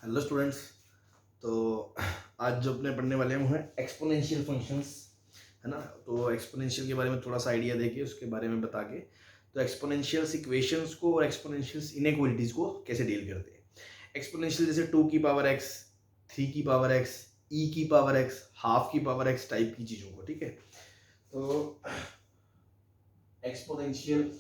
Hello students. तो आज जो अपने पढ़ने वाले हैं वो है एक्सपोनेंशियल फंक्शंस, है ना। तो एक्सपोनेंशियल के बारे में थोड़ा सा आइडिया देके उसके बारे में बता के, तो एक्सपोनेंशियल्स इक्वेशंस को और एक्सपोनेंशियल्स इनइक्वालिटीज़ को कैसे डील करते हैं। एक्सपोनेंशियल जैसे 2 की पावर एक्स, 3 की पावर एक्स, ई की पावर एक्स, हाफ की पावर एक्स टाइप की चीज़ों को, ठीक है। तो एक्सपोनेंशियल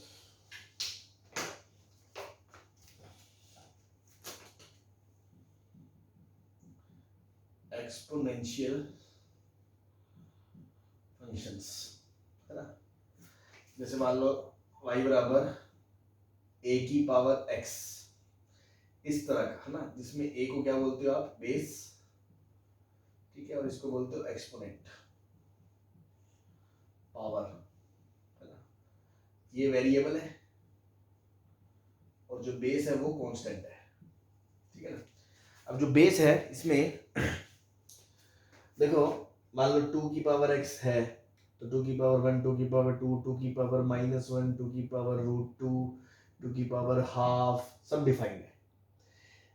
एक्सपोनेंशियल फंक्शंस, है ना। जैसे मान लो y बराबर a की पावर x, इस तरह का, है ना, जिसमें a को क्या बोलते हो आप, बेस, ठीक है, और इसको बोलते हो एक्सपोनेंट, पावर, है ना। ये वेरिएबल है और जो बेस है वो कांस्टेंट है, ठीक है ना। अब जो बेस है इसमें देखो, मान लो 2 की पावर x है तो 2 की पावर 1, 2 की पावर 2, 2 की पावर -1, 2 की पावर √2, 2 की पावर हाफ, सब डिफाइंड है।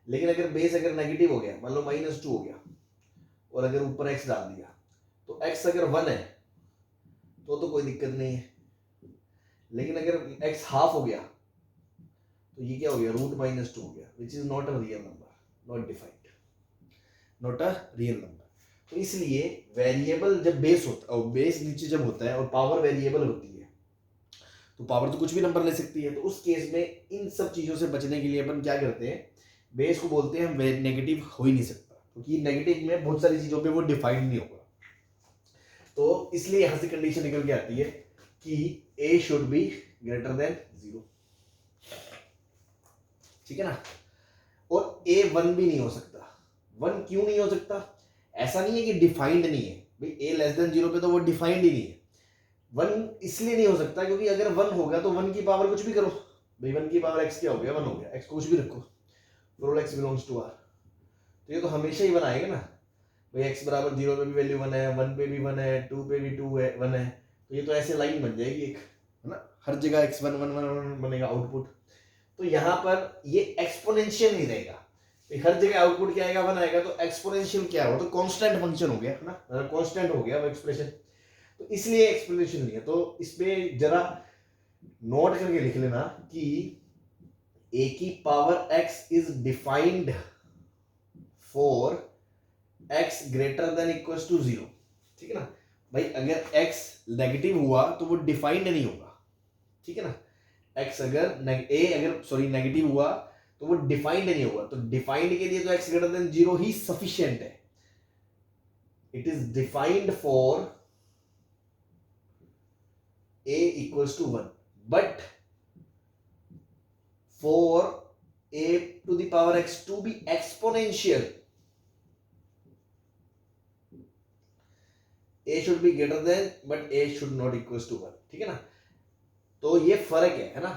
लेकिन अगर बेस अगर नेगेटिव हो गया, मान लो -2 हो गया, और अगर ऊपर x डाल दिया, तो x अगर 1 है तो कोई दिक्कत नहीं है। लेकिन अगर x हाफ हो गया तो ये क्या हो गया, √-2 हो गया, which is not a real number, not defined, not a real number. तो इसलिए वेरिएबल जब बेस होता है, बेस नीचे जब होता है और पावर वेरिएबल होती है, तो पावर तो कुछ भी नंबर ले सकती है। तो उस केस में इन सब चीजों से बचने के लिए अपन क्या करते हैं, बेस को बोलते हैं नेगेटिव हो ही नहीं सकता, क्योंकि नेगेटिव में बहुत सारी चीजों पे वो डिफाइंड नहीं होगा। तो इसलिए यहां से कंडीशन निकल के आती है कि a should be greater than 0, ठीक है ना। और a 1 भी नहीं हो सकता। 1 क्यों नहीं हो सकता? ऐसा नहीं है कि डिफाइंड नहीं है भाई, a लेस देन 0 पे तो वो डिफाइंड ही नहीं है। 1 इसलिए नहीं हो सकता क्योंकि अगर 1 होगा तो 1 की पावर कुछ भी करो भाई, 1 की पावर x क्या हो गया, 1 हो गया, x को कुछ भी रखो, roll x belongs to r, तो ये तो हमेशा ही 1 आएगा ना भाई। x बराबर 0 पे भी वैल्यू 1 है, 1 पे भी 1 है, 2 पे भी 2 है, 1 है, तो ये तो ऐसे लाइन बन जाएगी एक, है ना, हर जगह x 1 1 1 1 बनेगा आउटपुट। तो यहाँ पर ये एक्सपोनेंशियल नहीं रहेगा, हर जगह आउटपुट क्या आएगा, 1 आएगा, तो एक्सपोनेंशियल क्या हो, तो कांस्टेंट फंक्शन हो गया, है ना, कांस्टेंट हो गया वो एक्सप्रेशन, तो इसलिए एक्सप्लेनेशन नहीं है। तो इस पे जरा नोट करके लिख लेना कि a की power x is defined for x greater than equals to 0, ठीक है ना भाई। अगर x नेगेटिव हुआ तो वो डिफाइंड नहीं होगा, ठीक है ना। x अगर नेगेटिव हुआ तो वो डिफाइंड नहीं होगा, तो डिफाइंड के लिए तो x ग्रेटर देन 0 ही सफिशिएंट है। It is defined for a equals to 1, but for a to the power x to be exponential, a should be greater than but a should not equals to 1, ठीक है ना। तो ये फर्क है ना,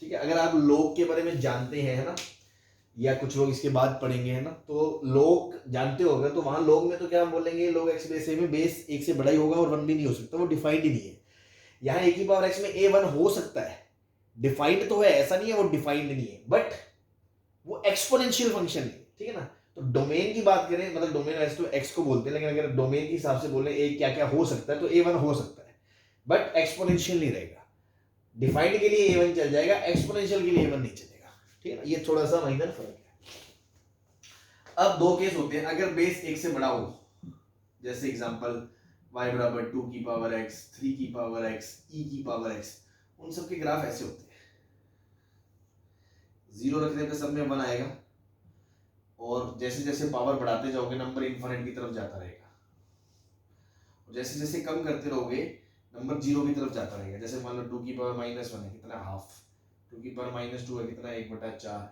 ठीक है। अगर आप log के बारे में जानते हैं, है ना, या कुछ लोग इसके बाद पढ़ेंगे, है ना, तो log जानते होंगे, तो वहां log में तो क्या हम बोलेंगे, log x बेस a में बेस 1 से बड़ा ही होगा और 1 भी नहीं हो सकता, वो डिफाइंड ही नहीं है। यहाँ a की पावर x में a 1 हो सकता है, डिफाइंड तो है, ऐसा नहीं है वो डिफाइंड नहीं है, बट वो एक्सपोनेंशियल फंक्शन नहीं, ठीक है ना। तो डोमेन की बात करें, मतलब डोमेन वैसे तो x को बोलते हैं, लेकिन अगर डोमेन के हिसाब से बोले a क्या क्या हो सकता है, तो a1 हो सकता है, बट एक्सपोनेंशियल नहीं रहेगा। डिफाइंड के लिए a1 चल जाएगा, एक्सपोनेंशियल के लिए a1 नहीं चलेगा, ठीक है ना। ये थोड़ा सा माइनर फर्क है। अब दो केस होते हैं, अगर बेस 1 से बड़ा हो, जैसे एग्जांपल y बराबर 2 की पावर x, 3 की पावर x, e की पावर x, उन सब के ग्राफ ऐसे होते हैं, 0 रखने पे सब में 1 आएगा, और जैसे जैसे पावर बढ़ाते जाओगे नंबर इनफिनिट की तरफ जाता रहेगा, और जैसे जैसे कम करते रहोगे नंबर 0 की तरफ जाता रहेगा। जैसे मान लो 2 की पावर -1 है, कितना, हाफ, 2 की पावर -2 है, कितना, 1/4,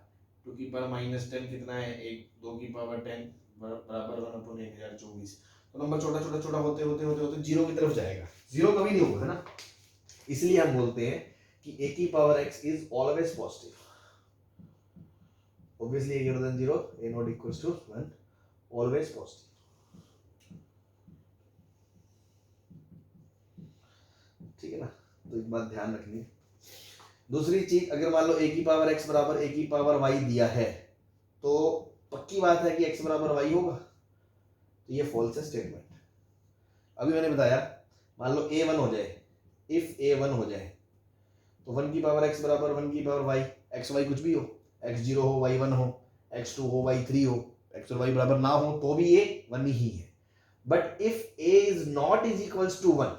2 की पावर -10 कितना है, 2 की पावर 10 बराबर 1/1024। तो नंबर छोटा छोटा छोटा होते होते होते होते 0 की तरफ जाएगा, 0 कभी नहीं होगा, है ना। इसलिए हम बोलते हैं कि a की power x is always positive, obviously a greater than 0, a not equals to 1, always positive, ठीक है ना। तो एक बात ध्यान रखनी। दूसरी चीज, अगर मान लो a की पावर x बराबर a की पावर y दिया है, तो पक्की बात है कि x बराबर y होगा, तो ये फॉल्स है स्टेटमेंट। अभी मैंने बताया मान लो a1 हो जाए, इफ a1 हो जाए तो 1 की पावर x बराबर 1 की पावर y, x y कुछ भी हो, x0 हो y1 हो x2 हो y3 हो, x और y बराबर ना हो तो भी ये 1 ही है। But if a is not is equals to 1,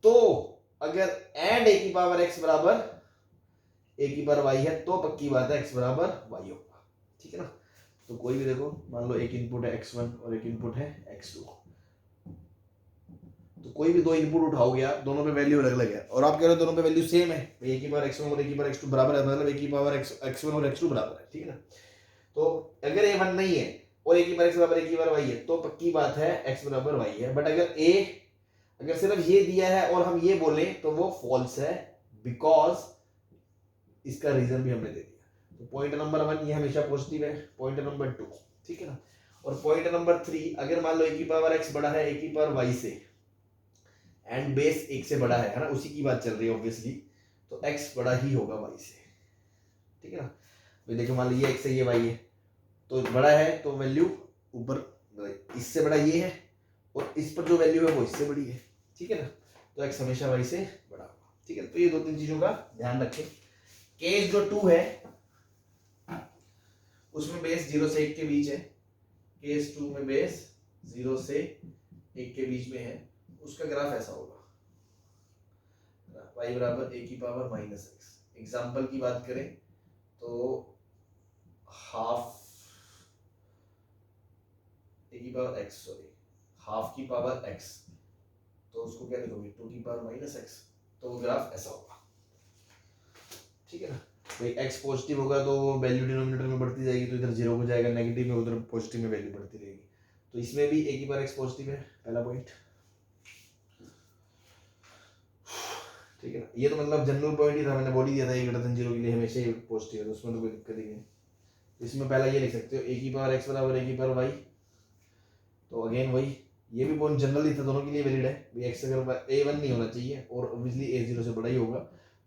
तो अगर एंड a की पावर x बराबर a की पावर y है तो पक्की बात है x बराबर y होगा, ठीक है ना। तो कोई भी देखो मान लो एक इनपुट है x1 और एक इनपुट है x2, तो कोई भी दो इनपुट उठाओगे आप, दोनों पे वैल्यू अलग अलग है और आप कह रहे हो दोनों पे वैल्यू सेम है, a की पावर x1 और a की पावर x2 बराबर है, मतलब a की पावर x1 और x2 बराबर है, ठीक है ना। तो अगर a 1 नहीं है और a की पावर x बराबर a की पावर y है तो पक्की बात है x बराबर y है। बट अगर सिर्फ ये दिया है और हम ये बोले तो वो फॉल्स है, बिकॉज इसका रीजन भी हमने दे दिया। तो पॉइंट नंबर 1 ये हमेशा पॉजिटिव है, पॉइंट नंबर 2, ठीक है ना। और पॉइंट नंबर 3, अगर मान लो a की पावर x बड़ा है a की पावर y से एंड बेस 1 से बड़ा है ना, उसी की बात चल रही है ऑब्वियसली, तो x बड़ा ही होगा y से, ठीक है ना। तो देखो मान लो ये x है ये y है, तो बड़ा है तो वैल्यू ऊपर, इससे बड़ा ये है और इस पर जो वैल्यू है वो इससे बड़ी है, ठीक है ना। तो x हमेशा y से बड़ा होगा, ठीक है। तो ये दो तीन चीजों का ध्यान रखें। केस जो 2 है उसमें बेस 0 से 1 के बीच है, केस 2 में बेस 0 से 1 के बीच में है, उसका ग्राफ ऐसा होगा, y बराबर a की पावर माइनस एक्स। एग्जाम्पल की बात करें तो हाफ a की पावर x, सॉरी हाफ की पावर x, तो उसको क्या लिखोगे 2 की पावर माइनस एक्स, तो वो ग्राफ ऐसा होगा, ठीक है ना। भाई x पॉजिटिव होगा तो वैल्यू डिनोमिनेटर में बढ़ती जाएगी, तो इधर 0 हो जाएगा, नेगेटिव में उधर पॉजिटिव में वैल्यू बढ़ती रहेगी। तो इसमें भी a की पावर x पॉजिटिव है, पहला पॉइंट, ठीक है ना। ये तो मतलब जनरल पॉइंट ही था, मैंने बोल ही दिया था ये ग्रेटर देन 0 के लिए हमेशा ही पॉजिटिव है, तो उसमें तो कोई दिक्कत ही नहीं। इसमें पहला ये लिख सकते हो a की पावर x बराबर a की पावर y, तो अगेन वही, ये भी पॉइंट जनरली था, दोनों के लिए वैलिड है। भाई x अगर a1 नहीं होना चाहिए और ऑब्वियसली a0 से बड़ा ही होगा,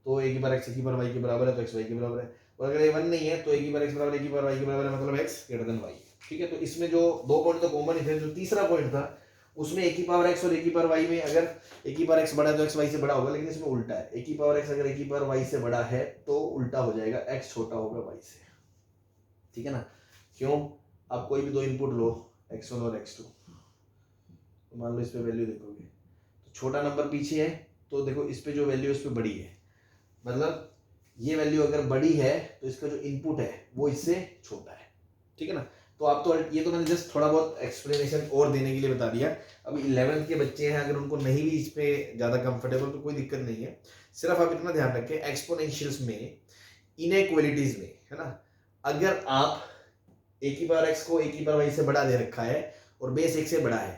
तो a की पावर x की पावर y के बराबर है तो x y के बराबर है, और अगर a1 नहीं है तो a की पावर x बराबर a की पावर y के बराबर है, मतलब x ग्रेटर देन y, ठीक है। तो इसमें जो दो पॉइंट तो कॉमन ही थे, जो तीसरा पॉइंट था उसमें a की पावर x और a की पावर y में अगर a की पावर x बड़ा है तो x y से बड़ा होगा, लेकिन इसमें उल्टा है, a की पावर x अगर a की पावर y से बड़ा है तो उल्टा हो जाएगा, x छोटा होगा y से, ठीक है ना। क्यों, आप कोई भी दो इनपुट लो x1 और x2, तो मान लो इस पे वैल्यू देखोगे तो छोटा नंबर पीछे है, तो देखो इस पे जो वैल्यू इस पे बड़ी है, मतलब ये वैल्यू अगर बड़ी है तो इसका जो इनपुट है वो इससे छोटा है, ठीक है ना। तो आप तो ये तो मैंने जस्ट थोड़ा बहुत एक्सप्लेनेशन और देने के लिए बता दिया। अभी 11th के बच्चे हैं, अगर उनको नहीं भी इस पे ज़्यादा कंफर्टेबल तो कोई दिक्कत नहीं है, सिर्फ आप इतना ध्यान रखें एक्सपोनेंशियल्स में, इनइक्वालिटीज में, है ना, अगर आप a की पावर x को a की पावर y से बड़ा दे रखा है और बेस 1 से बड़ा है,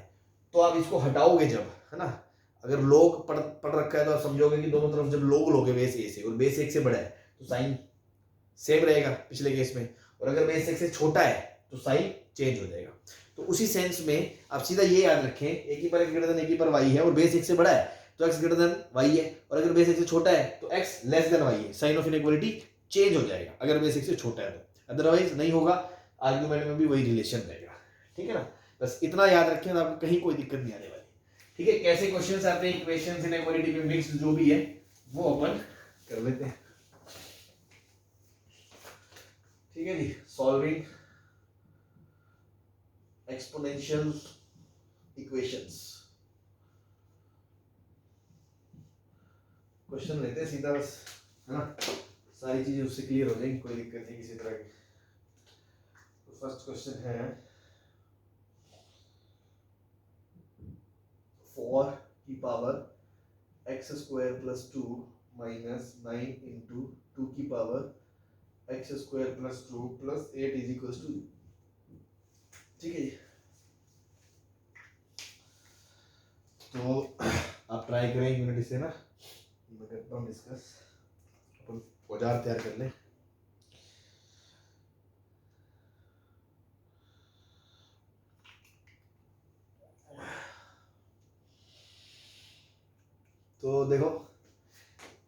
तो आप इसको हटाओगे जब, है ना, अगर लोग पढ़ रखा है तो आप समझोगे कि दोनों तरफ जब लोग लोगे बेस a से और बेस 1 से बड़ा है तो साइन सेम रहेगा पिछले केस में, और अगर बेस 1 से छोटा है तो साइन चेंज हो जाएगा। तो उसी सेंस में आप सीधा ये याद रखें, a की power x greater then a की पावर y है और बेस 1 से बड़ा है तो x ग्रेटर देन y है, और अगर बेस 1 से छोटा है तो x लेस देन y है, साइन ऑफ इनइक्वालिटी चेंज हो जाएगा अगर बेस 1 से छोटा है तो, अदरवाइज नहीं होगा, आर्ग्यूमेंट में भी वही रिलेशन रहेगा, ठीक है ना। बस इतना याद रखें, आपको कहीं कोई दिक्कत नहीं आने वाली, ठीक है। कैसे क्वेश्चंस आते हैं इक्वेशंस इनइक्वालिटी में मिक्स जो भी है वो अपन कर लेते हैं, ठीक है जी। सॉल्विंग एक्सपोनेंशियल इक्वेशंस, क्वेश्चन लेते हैं सीधा, बस है ना, सारी चीजें उससे क्लियर हो जाएंगी, कोई दिक्कत नहीं किसी तरह की। तो फर्स्ट क्वेश्चन है 4 की power x square plus 2 minus 9 into 2 की power x square plus 2 plus 8 is equal to, ठीक है जी। तो आप ट्राई करें यूनिट से ना, मैं करता हूँ डिस्कस, अपन औजार तैयार कर लें। तो देखो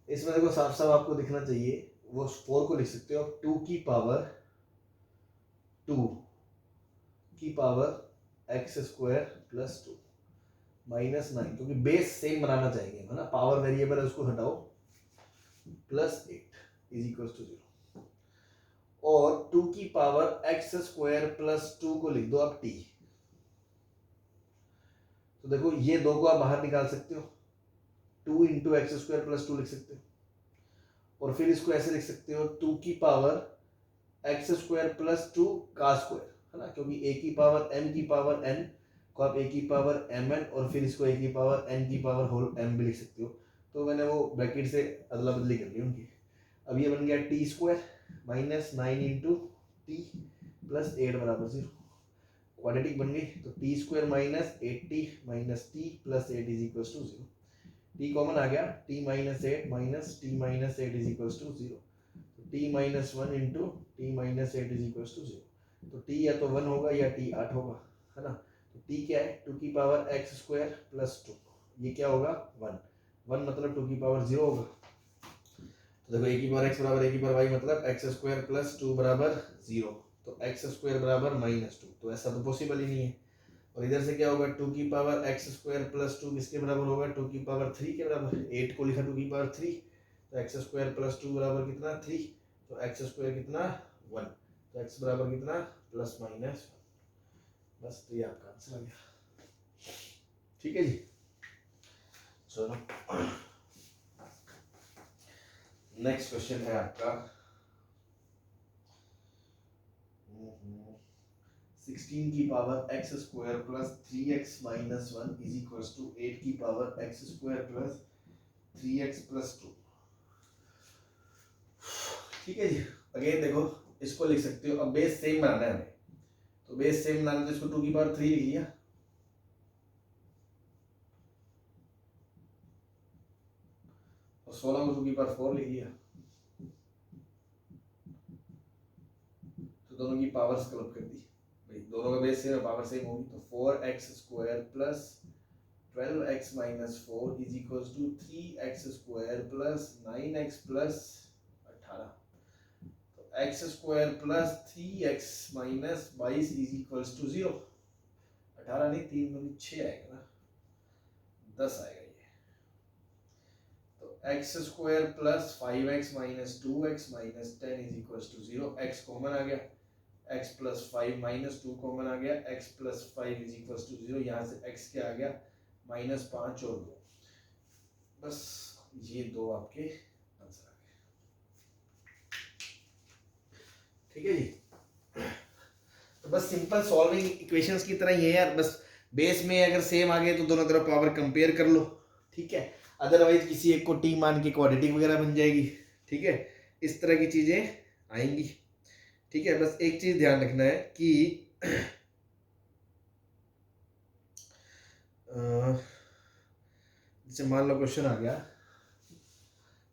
इसमें देखो साफ साफ आपको दिखना चाहिए, वो 4 को लिख सकते हो आप 2 की पावर 2 की power x square plus 2 minus 9, क्योंकि बेस सेम बनाना चाहिए, है ना, पावर वेरिएबल है उसको हटाओ, प्लस 8 इज इक्वल टू 0। और 2 की पावर एक्स स्क्वायर प्लस 2 को लिख दो आप टी। तो देखो ये दो को आप बाहर निकाल सकते हो, 2 इंटू एक्स स्क्वायर प्लस 2 लिख सकते हो, और फिर इसको ऐसे लिख सकते हो 2 की पावर एक्स स्क्वायर प्लस 2 का स्क्वायर, है ना, क्योंकि ए की पावर एम की पावर एन को आप ए की पावर एम एन और फिर इसको ए की पावर एन की पावर होल एम भी लिख सकते हो। तो मैंने वो ब्रैकेट से अदला बदली कर ली उनकी। अब ये बन गया T square minus 9 into T plus 8 बराबर 0, क्वाड्रेटिक बन गई। तो T square minus 8t minus T plus 8 is equal to 0। T common आ गया, T minus 8 minus T minus 8 is equal to 0। T minus 1 into T minus 8 is equal to 0। तो T या तो 1 होगा या टी 8 होगा, है ना। तो टी क्या है, 2 की पावर एक्स स्क्वायर प्लस 2, ये क्या होगा 1 मतलब 2 की पावर 0 होगा। तो देखो ए की पावर एक्स बराबर ए की पावर वाई मतलब एक्स स्क्वायर प्लस 2 बराबर 0, तो एक्स स्क्वायर बराबर माइनस 2, तो ऐसा तो पॉसिबल ही नहीं है। और इधर से क्या होगा, 2 की पावर एक्स स्क्वायर प्लस 2 किसके बराबर होगा, 2 की पावर 3 के बराबर। 8 को लिखा 2 की पावर 3, तो एक्स स्क्वायर प्लस 2 बराबर कितना 3, तो एक्स स्क्वायर कितना 1, तो एक्स बराबर कितना प्लस माइनस 1। बस तो ये आपका आंसर आ गया, ठीक है जी। चलो नेक्स्ट क्वेश्चन है आपका 16 की power x square plus 3x minus 1 is equal to 8 की power x square plus 3x plus 2। ठीक है जी। अगेन देखो इसको लिख सकते हो, अब बेस सेम बनाना है हमें, तो बेस सेम बनाना, तो इसको 2 की पावर 3 लिख लिया, और 16 को 2 की पावर 4 लिख लिया, तो दोनों की पावर्स क्लब कर दी भाई, दोनों का बेस सेम है, पावर सेम होगी। तो 4x square plus 12x minus 4 is equal to 3x square plus 9x plus 18। तो x square plus 3x minus 22 is equal to 0। 18 नहीं, 3 दूनी 6 आएगा ना, 10 आएगा ये। तो x square plus 5x minus 2x minus 10 is equal to 0। x common आ गया, x प्लस 5 माइनस 2 कॉमन आ गया, x plus 5 is equal to 0। यहाँ से x क्या आ गया माइनस 5 और 2, बस ये दो आपके आंसर आ गए, ठीक है जी। तो बस सिंपल सॉल्विंग इक्वेशंस की तरह ही है यार, बस बेस में अगर सेम आ गए तो दोनों तरफ पावर कंपेयर कर लो, ठीक है, अदरवाइज किसी एक को टी मान के क्वाड्रेटिक वगैरह बन जाएगी, ठीक है, इस तरह की चीजें आएंगी, ठीक है। बस एक चीज ध्यान रखना है कि जैसे मान लो क्वेश्चन आ गया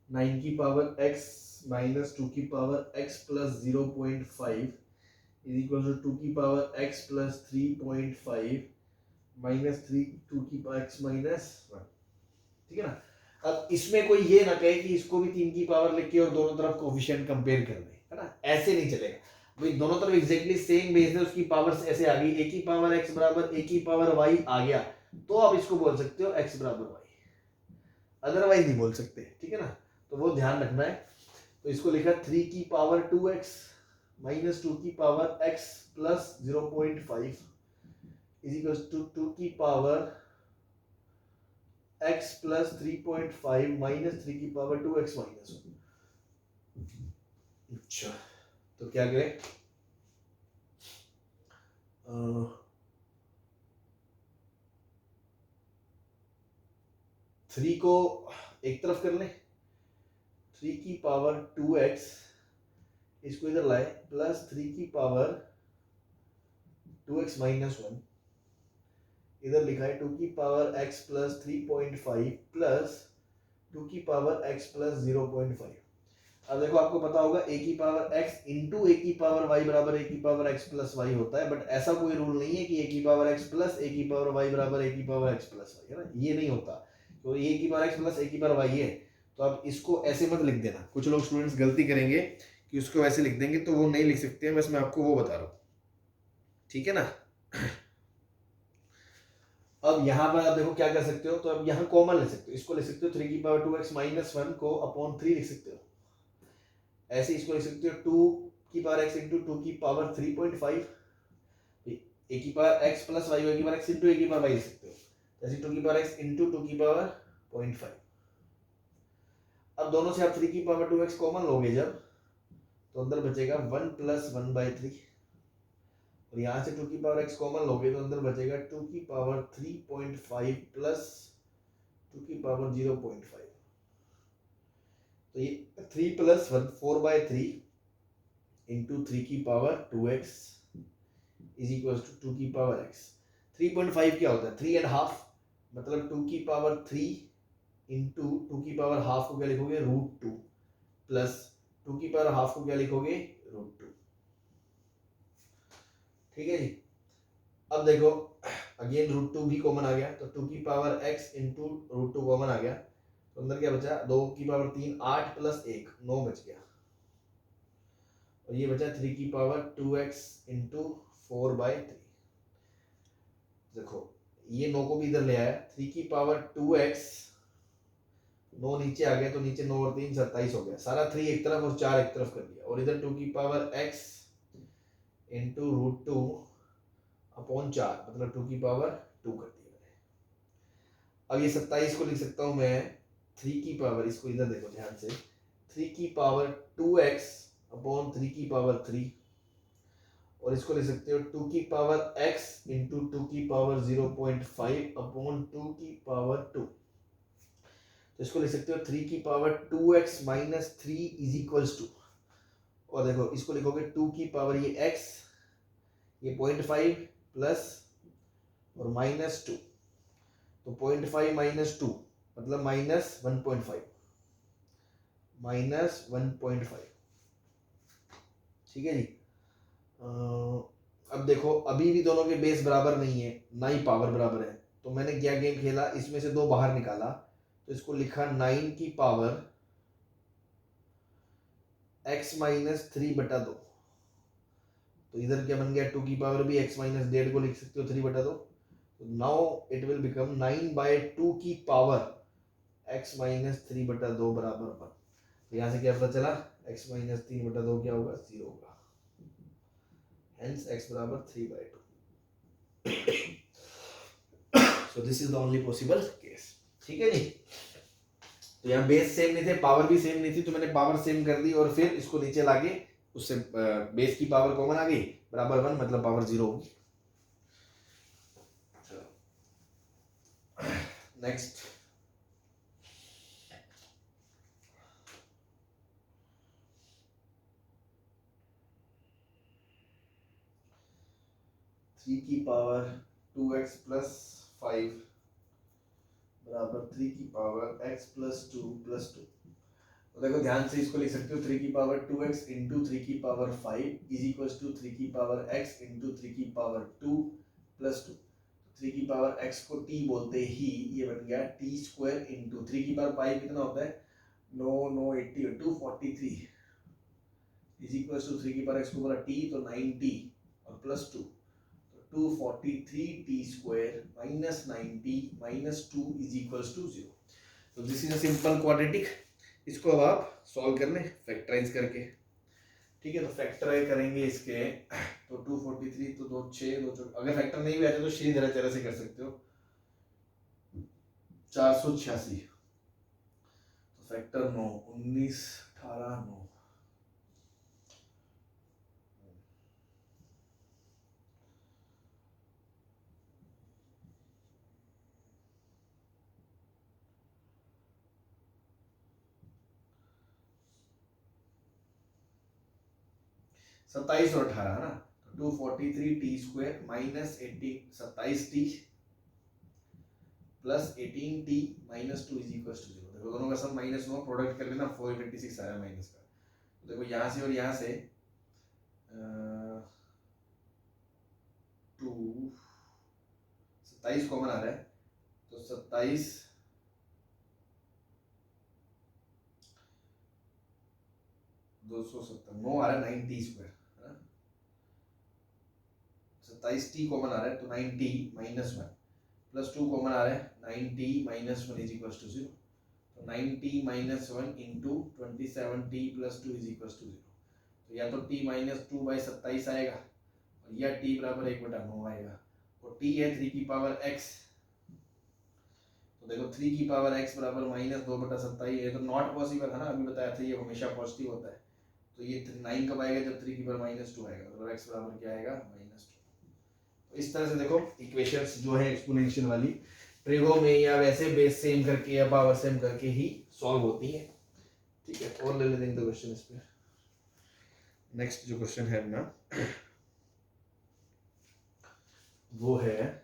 9 की पावर x माइनस 2 की power x plus 0.5 is equal to 2 की पावर x प्लस 3.5 माइनस 3 2 की पावर x माइनस 1, ठीक है ना। अब इसमें कोई ये ना कहे कि इसको भी 3 की पावर लेके और दोनों तरफ कोएफिशिएंट कंपेयर कर दे, है ना, ऐसे नहीं चलेगा भाई, दोनों तरफ एग्जैक्टली सेम बेस है, उसकी पावर्स ऐसे आ गई, a की पावर x बराबर a की पावर y आ गया, तो आप इसको बोल सकते हो x बराबर y, अदरवाइज नहीं बोल सकते, ठीक है ना। तो वो ध्यान रखना है। तो इसको लिखा 3 की पावर 2x माइनस 2 की power x plus 0.5 is equal to 2 की पावर x प्लस 3.5 माइनस 3 की पावर 2x माइनस 1। अच्छा तो क्या करें, 3 को एक तरफ कर लें, 3 की पावर 2x इसको इधर लाए प्लस 3 की पावर 2x माइनस 1, इधर लिखा है 2 की पावर x प्लस 3.5 प्लस 2 की पावर x प्लस 0.5। अब देखो आपको पता होगा a की पावर x इंटू a की पावर y बराबर a की पावर x प्लस y होता है, बट ऐसा कोई रूल नहीं है कि a की पावर x प्लस a की पावर y बराबर a की पावर x प्लस y, है ना, ये नहीं होता। तो a की पावर x प्लस a की पावर y है, तो आप इसको ऐसे मत लिख देना, कुछ लोग स्टूडेंट्स गलती करेंगे कि उसको वैसे लिख देंगे, तो वो नहीं लिख सकते हैं, बस मैं आपको वो बता रहा हूँ, ठीक है ना। अब यहाँ पर आप देखो क्या कर सकते हो, तो अब यहाँ कॉमन ले सकते हो, इसको ले सकते हो 3 की पावर 2x माइनस 1 को अपॉन 3 लिख सकते हो। ऐसे इसको लिख सकते हो 2 की पावर x इंटू 2 की पावर 3.5, ए की पावर x प्लस वाई, की पावर x इंटू ए की पावर वाई लिख सकते हो। जैसे 2 की पावर x इंटू 2 की पावर 0.5। अब दोनों से आप 3 की पावर 2x कॉमन लोगे जब, तो अंदर बचेगा 1 प्लस 1/3, और यहाँ से 2 की पावर x कॉमन लोगे तो अंदर बचेगा 2 की पावर 3.5 प्लस 2 की पावर 0.5। तो ये 3 प्लस 1 4/3 इंटू 3 की power 2x is equal to 2 की पावर x। 3.5 क्या होता है, 3.5, मतलब 2 की पावर 3 इंटू 2 की पावर हाफ को क्या लिखोगे, √2, प्लस 2 की पावर हाफ को क्या लिखोगे, √2। ठीक है जी। अब देखो अगेन √2 भी कॉमन आ गया, तो 2 की पावर x इंटू √2 कॉमन आ गया, तो अंदर क्या बचा, 2 की पावर 3 8 प्लस 1 9 बच गया, और ये बचा 3 की पावर 2x इंटू 4/3। देखो ये 9 को भी इधर ले आया, 3 की पावर 2x, 9 नीचे आ गया तो नीचे 9 और 3 27 हो गया, सारा 3 एक तरफ और 4 एक तरफ कर दिया, और इधर 2 की पावर x इंटू √2 अपॉन 4, मतलब 2 की पावर 2 कर दिया मैंने। अब ये 27 को लिख सकता हूँ मैं 3 की पावर, इसको इधर देखो ध्यान से, 3 की पावर 2x अपॉन 3 की पावर 3, और इसको लिख सकते हो 2 की पावर x इंटू 2 की पावर 0.5 अपॉन 2 की पावर 2। तो इसको लिख सकते हो 3 की power 2x minus 3 is equals to, और देखो इसको लिखोगे 2 की पावर ये x, ये 0.5 प्लस और माइनस 2, तो 0.5 माइनस 2 मतलब माइनस 1.5, माइनस 1.5। ठीक है जी। अब देखो अभी भी दोनों के बेस बराबर नहीं है, ना ही पावर बराबर है, तो मैंने क्या गेम खेला, इसमें से 2 बाहर निकाला, तो इसको लिखा 9 की पावर x माइनस 3/2, तो इधर क्या बन गया, 2 की पावर भी x माइनस 1.5 को लिख सकते हो 3/2, तो नाउ इट विल बिकम 9/2 की पावर x माइनस 3/2 बराबर 1। तो यहाँ से क्या पता चला, x माइनस 3/2 क्या होगा, 0 होगा, हेंस x बराबर 3/2। So this is the only possible case. ठीक है जी। तो यहाँ बेस सेम नहीं थे, पावर भी सेम नहीं थी, तो मैंने पावर सेम कर दी और फिर इसको नीचे लाके उससे बेस की पावर कॉमन आ गई, बराबर 1 मतलब पावर 0 होगी। नेक्स्ट, थ्री की पावर 2x प्लस 5 बराबर 3 की पावर x प्लस 2 प्लस 2। तो देखो ध्यान से इसको लिख सकते हो 3 की पावर 2x इंटू 3 की पावर 5 इज इक्वल टू 3 की पावर x इंटू 3 की पावर 2 प्लस 2। 3 की पावर x को t बोलते ही ये बन गया t स्क्वायर इंटू 3 की पावर 5 कितना होता है, 9 9 80 243 इज इक्वल टू 3 की पावर x को बोला t तो 90 और plus 2, 243 t square minus 90 minus 2 is equals to 0। तो this is a simple quadratic. इसको अब आप सॉल्व कर लें फैक्टराइज करके। ठीक है, तो फैक्टराइज करेंगे इसके, तो 243 तो 2 6 2, अगर फैक्टर नहीं भी आते तो सीधी तरह से कर सकते हो, 486, तो फैक्टर 9 19 18 9, सत्ताईस और 18 ना, तो 243 t square minus 80 27 t plus 18 t minus 2 is equal to 0। देखो दोनों का सम माइनस 9, प्रोडक्ट कर लेना 486 आ रहा है माइनस का। तो देखो यहाँ से और यहाँ से 2 27 कॉमन आ रहा है, तो 27 270 9 आ रहा है 9 टी स्क्वायर है ना, 27t कॉमन आ रहा है तो 9t माइनस 1 प्लस 2 कॉमन आ रहा है 9t minus 1 is equal to 0। तो 9t minus 1 into 27t plus 2 is equal to 0। तो या तो t माइनस 2/27 आएगा और या t बराबर 1/9 आएगा और t है 3 की पावर x। तो देखो 3 की पावर x बराबर माइनस 2/27, ये तो नॉट पॉसिबल है ना, अभी बताया था ये हमेशा पॉजिटिव होता है। तो ये 9 कब आएगा जब 3 की पावर माइनस 2 आएगा, मतलब x बराबर क्या आएगा -2। तो इस तरह से देखो इक्वेशंस जो है एक्सपोनेंशियल वाली ट्रिगो में या वैसे बेस सेम करके या पावर सेम करके ही सॉल्व होती है। ठीक है, और ले लेते हैं क्वेश्चन इस पे। नेक्स्ट जो क्वेश्चन है अपना वो है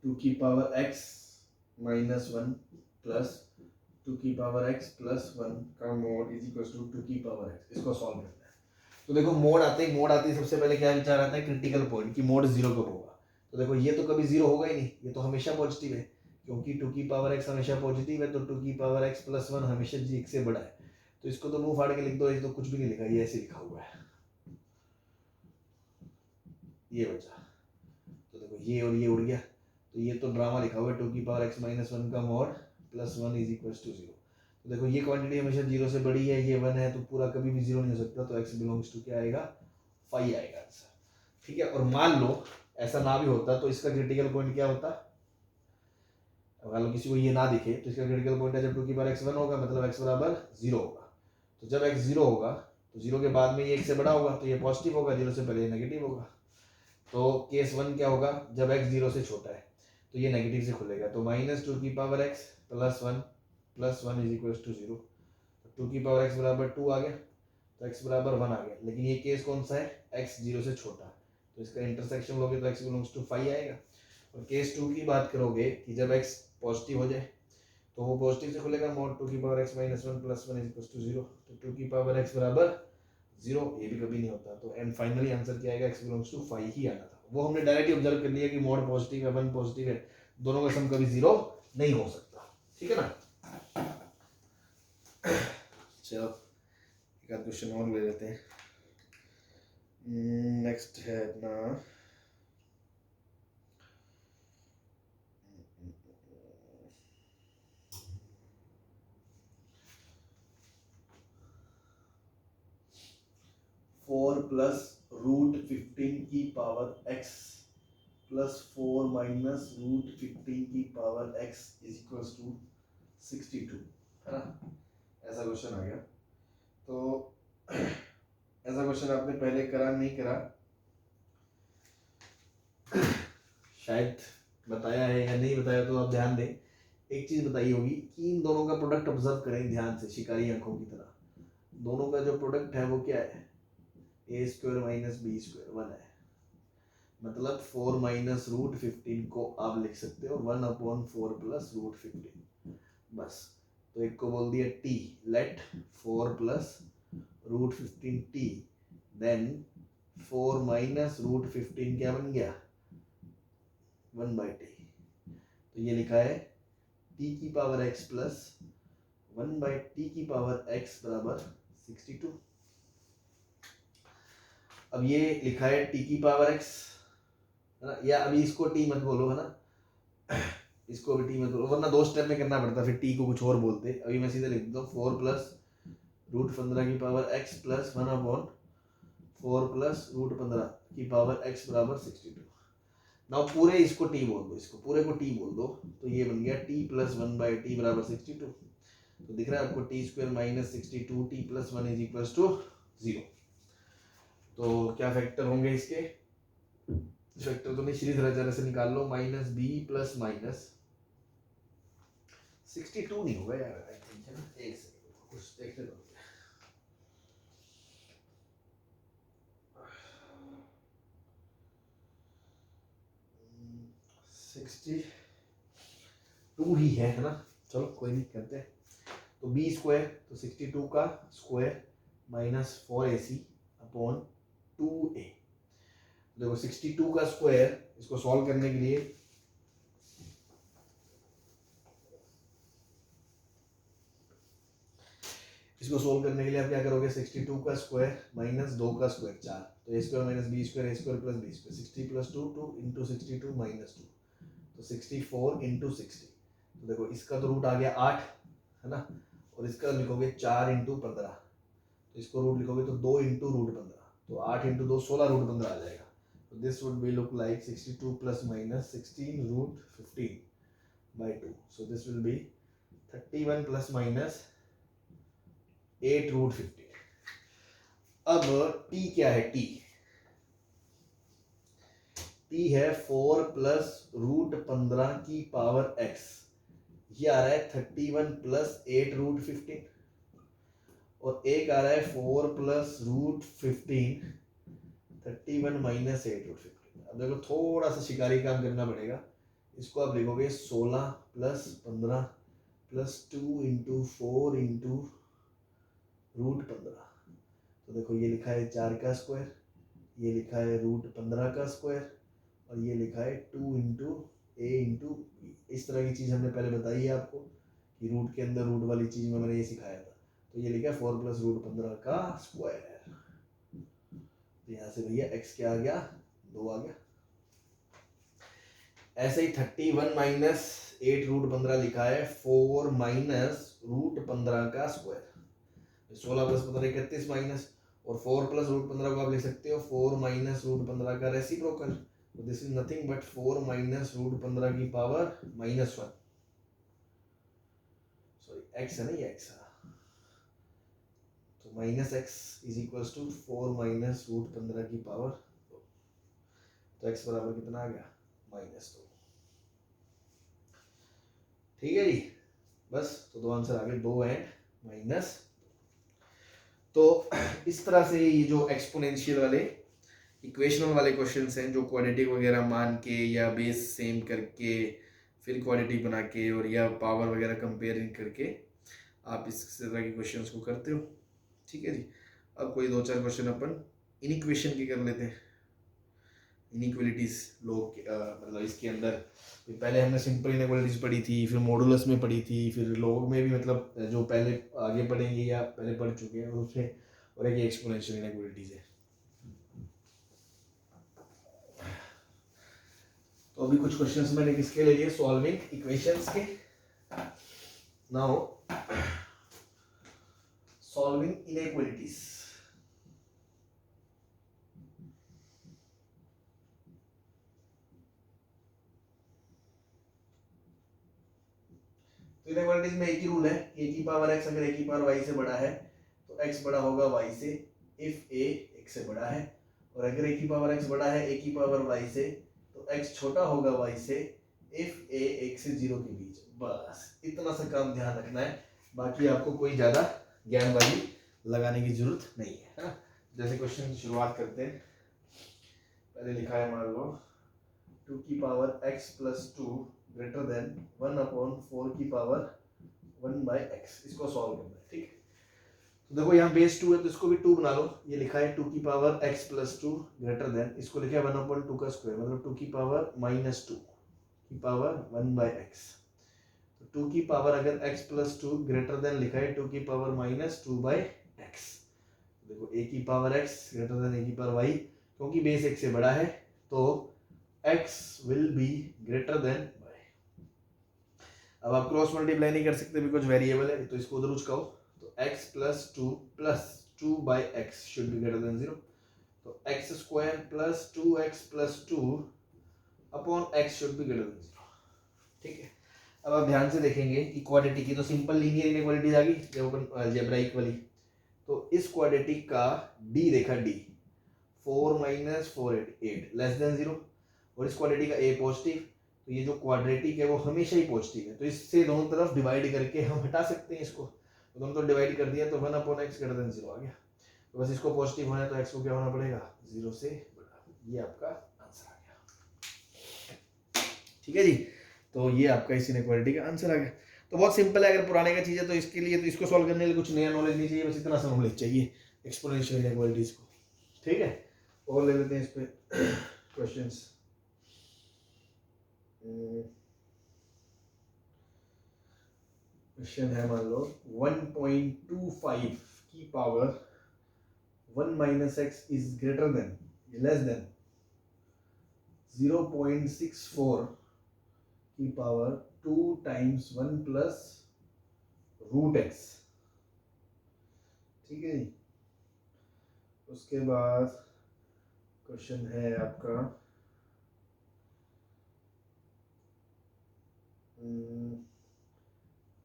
2 की पावर x माइनस 1 प्लस 2 की पावर x प्लस 1 का मोड इज इक्वल टू 2 की पावर x। इसको सॉल्व करना है। तो देखो मोड आते ही सबसे पहले क्या विचार आता है, क्रिटिकल पॉइंट की मोड 0 कब होगा। तो देखो ये तो कभी 0 होगा ही नहीं, ये तो हमेशा पॉजिटिव है क्योंकि 2 की पावर x हमेशा पॉजिटिव है। तो 2 की पावर x प्लस 1 हमेशा जी x से बड़ा है। तो इसको तो मुंह फाड़ के लिख दो, ये तो कुछ भी नहीं लिखा, ये ऐसे लिखा हुआ है, ये बचा। तो देखो ये और ये उड़ गया, तो ये तो ड्रामा लिखा हुआ है 2 की पावर x माइनस 1 का mod plus 1 is equal to 0। तो देखो ये क्वांटिटी हमेशा 0 से बड़ी है, ये 1 है, तो पूरा कभी भी 0 नहीं हो सकता। तो x बिलोंग्स टू क्या आएगा, 5 आएगा आंसर। ठीक है, और मान लो ऐसा ना भी होता तो इसका क्रिटिकल पॉइंट क्या होता, अगर किसी को ये ना दिखे तो इसका क्रिटिकल पॉइंट है जब 2 की पावर x 1 होगा, मतलब x बराबर 0 होगा। तो जब x 0 होगा तो 0 के बाद में ये 1 से बड़ा होगा तो ये पॉजिटिव होगा, 0 से पहले नेगेटिव होगा। तो केस 1 क्या होगा, जब x 0 से छोटा है तो ये नेगेटिव से खुलेगा। तो माइनस 2 की power x plus 1 is equal to 0। 2 की पावर x बराबर 2 आ गया, तो x बराबर 1 आ गया। लेकिन ये केस कौन सा है, x 0 से छोटा, तो इसका इंटरसेक्शन लोगे तो x बिलोंग्स टू 5 आएगा। और केस 2 की बात करोगे कि जब x पॉजिटिव हो जाए तो वो पॉजिटिव से खुलेगा, मॉड 2 की power x minus 1 plus 1 is equal to 0। तो 2 की पावर x बराबर 0, ये भी कभी नहीं होता। तो एंड फाइनली आंसर क्या आएगा, x बिलोंग्स टू 5 ही आना था। वो हमने डायरेक्टली ऑब्जर्व कर लिया कि मॉड पॉजिटिव है, 1 पॉजिटिव है, दोनों का सम कभी 0 नहीं हो सकता। ठीक है ना। चलो एक आध क्वेश्चन और ले लेते हैं। नेक्स्ट है अपना 4 प्लस रूट 15 की power x plus 4 minus root 15 की power x is equal to 62, है ना। ऐसा क्वेश्चन आ गया। तो ऐसा क्वेश्चन आपने पहले करा नहीं करा, शायद बताया है या नहीं बताया, तो आप ध्यान दें। एक चीज बताई होगी कि इन दोनों का प्रोडक्ट ऑब्जर्व करें ध्यान से, शिकारी आंखों की तरह। दोनों का जो प्रोडक्ट है वो क्या है, ए स्क्वायर माइनस बी स्क्वायर 1 है। मतलब 4 माइनस रूट 15 को आप लिख सकते हो 1/4 प्लस रूट 15, बस। तो एक को बोल दिया t, let 4 plus root 15 t, then 4 minus root 15 क्या बन गया, 1/t। तो ये लिखा है t की पावर x प्लस 1/t की पावर x बराबर 62। अब ये लिखा है t की पावर x, है ना, या अभी इसको t मत बोलो, है ना, इसको भी t मत बोलो, वरना 2 स्टेप में करना पड़ता, फिर t को कुछ और बोलते। अभी मैं सीधे लिख देता हूँ 4 प्लस रूट 15 की power x plus 1/4 plus root 15 की पावर x बराबर 62। नाउ पूरे इसको t बोल दो, इसको पूरे को t बोल दो, तो ये बन गया t प्लस 1/t बराबर 62। तो दिख रहा है आपको t square minus 62 t plus 1 is equal to 0। तो क्या फैक्टर होंगे इसके, फैक्टर तो नहीं, श्रीधराचार्य से निकाल लो, माइनस बी प्लस माइनस 62 नहीं होगा यार, आई थिंक, है ना। एक सेकंड कुछ देखने दो। 62 ही है ना, चलो कोई नहीं करते। तो बी स्क्वायर, तो 62 का square minus 4ac upon 2a। देखो 62 का स्क्वायर, इसको सॉल्व करने के लिए इसको सोल्व करने के लिए आप क्या करोगे, 62 का स्क्वायर माइनस 2 का स्क्वायर 4, तो A square minus B square, A square plus B square, 60 plus 2 2 into 62 minus 2, तो 64 इंटू 60। तो देखो इसका तो रूट आ गया 8 है ना, और इसका लिखोगे 4 इंटू 15, तो इसको रूट लिखोगे तो 2 इंटू रूट 15, तो 8 इंटू 2 16 रूट 15 आ जाएगा। तो this would be look like 62 plus minus 16 root 15 by 2, so this will be 31 plus minus 8 root 15। अब t क्या है, t है 4 प्लस रूट 15 की पावर x, ये आ रहा है 31 प्लस 8 रूट 15, और एक आ रहा है 4 प्लस रूट 15 31 माइनस 8 रूट 15। अब देखो थोड़ा सा शिकारी काम करना पड़ेगा, इसको आप लिखोगे 16 plus 15 plus 2 into 4 into root 15, तो देखो ये लिखा है 4 का स्क्वायर, ये लिखा है रूट 15 का स्क्वायर, और ये लिखा है 2 इंटू ए इंटू बी। इस तरह की चीज़ हमने पहले बताई है आपको कि रूट के अंदर रूट वाली चीज़ में मैंने ये सिखाया था। तो ये लिखा है 4 प्लस रूट 15 का स्क्वायर, तो यहाँ से भैया x क्या आ गया, 2 आ गया। ऐसे ही 31 माइनस 8 रूट 15 लिखा है 4 माइनस रूट 15 का स्क्वायर, 16 प्लस 15 31 माइनस, और 4 प्लस रूट 15 को आप लिख सकते हो 4 माइनस रूट 15 का रेसिप्रोकल, तो this is nothing but 4 minus root 15 की पावर -1, सॉरी x है ना, ये x है, तो minus x is equal to 4 minus root 15 की पावर 2, तो x बराबर कितना आ गया, -2। ठीक है जी, बस तो दो आंसर आ गए, 2 एंड -। तो इस तरह से ये जो एक्सपोनेंशियल वाले इक्वेशनल वाले क्वेश्चंस हैं, जो क्वाड्रेटिक वगैरह मान के या बेस सेम करके फिर क्वाड्रेटिक बना के और या पावर वगैरह कंपेयरिंग करके आप इस तरह के क्वेश्चंस को करते हो। ठीक है जी, अब कोई 2-4 क्वेश्चन अपन इनइक्वेशन की कर लेते हैं, इनइक्वलिटीज लोग मतलब इसके अंदर पहले हमने सिंपल इनइक्वलिटीज पढ़ी थी, फिर मॉडुलस में पढ़ी थी, फिर लोग में भी मतलब जो पहले आगे पढ़ेंगे या पहले पढ़ चुके हैं उसमें, और एक एक्सपोनेंशियल इनइक्वलिटीज है। तो अभी कुछ क्वेश्चंस मैंने किसके लिए लिए, सॉल्विंग इक्वेशंस के। नाउ सॉल्विंग इनइक्वलिटीज, तो इनइक्वालिटीज में एक ही रूल है, a की पावर x अगर a की पावर y से बड़ा है तो x बड़ा होगा y से इफ a x से बड़ा है, और अगर a की पावर x बड़ा है a की पावर y से तो x छोटा होगा y से इफ a 1 से 0 के बीच। बस इतना सा काम ध्यान रखना है, बाकी आपको कोई ज्यादा ज्ञानबाजी लगाने की जरूरत नहीं है। जैसे क्वेश्चन की शुरुआत करते हैं, पहले लिखा है मान लो 2 की power x plus 2 greater than 1/4 की पावर 1/x, इसको सॉल्व करना है। ठीक है, तो देखो यहाँ बेस 2 है तो इसको भी 2 बना लो, ये लिखा है 2 की power x plus 2 greater than, इसको लिखा है 1/2 का स्क्वायर, मतलब 2 की पावर -2 की पावर 1/x, तो 2 की पावर अगर x प्लस 2 ग्रेटर देन लिखा है 2 की पावर -2/x, देखो a की power x greater then a की पावर y, क्योंकि बेस 1 से बड़ा है तो x will be greater than y। अब आप क्रॉस मल्टीप्लाई नहीं कर सकते बिकॉज वेरिएबल है, तो इसको उधर उचकाओ, तो x plus 2/x should be greater than 0, तो x square plus 2x plus 2 upon x should be greater than 0। ठीक है, अब आप ध्यान से देखेंगे कि क्वाड्रेटिक की तो सिंपल लीनियर इनइक्वालिटीज आ गई जब अपन अलजेब्राइक वाली, तो इस क्वाड्रेटिक का d देखा, d 4 - 4 8 लेस देन 0, और इस क्वाड्रेटिक का a पॉजिटिव, तो ये जो क्वाड्रेटिक है वो हमेशा ही पॉजिटिव है, तो इससे दोनों तरफ डिवाइड करके हम हटा सकते हैं इसको, तो दोनों तरफ डिवाइड कर दिया तो 1/x ग्रेटर देन 0 आ गया, तो बस इसको पॉजिटिव होना है तो x को क्या होना पड़ेगा, 0 से बड़ा, ये आपका आंसर आ गया। ठीक है जी, तो ये आपका इस इनइक्वालिटी का आंसर आ गया। तो बहुत सिंपल है, अगर पुराने का चीज़ है तो इसके लिए तो इसको सॉल्व करने के लिए कुछ नया नॉलेज नहीं चाहिए, बस इतना सा नॉलेज चाहिए एक्सपोनेंशियल इनइक्वालिटीज को। ठीक है, और ले लेते हैं इस पे क्वेश्चंस। क्वेश्चन है मान लो 1.25 की power 1 minus x is greater than less than 0.64 की power 2 times 1 plus root x. ठीक है जी। उसके बाद क्वेश्चन है आपका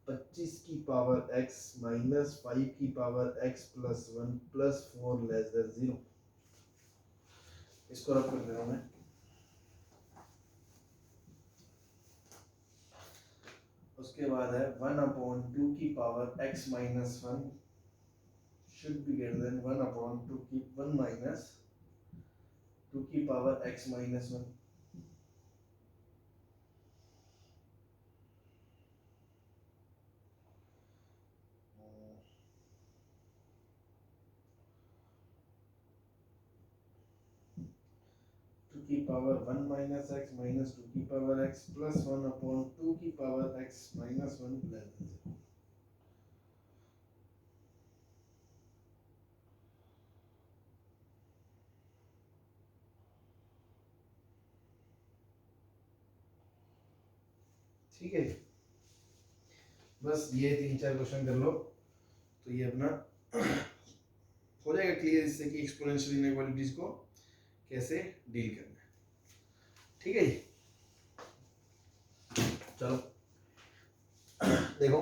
25 की पावर x माइनस 5 की power x plus 1 plus 4 less than 0। इसको रख कर दे रहा हूं मैं। उसके बाद है 1/2 की power x minus 1 should be greater than 1/2 की 1 माइनस 2 की पावर x माइनस 1। की पावर 1 माइनस एक्स माइनस 2 की पावर x प्लस 1/2 की power x minus 1 less than 0। ठीक है, बस ये 3-4 क्वेश्चन कर लो तो ये अपना हो जाएगा क्लियर, इससे कि एक्सपोनेंशियल इनइक्वालिटीज को कैसे डील करना है। ठीक है जी, चलो देखो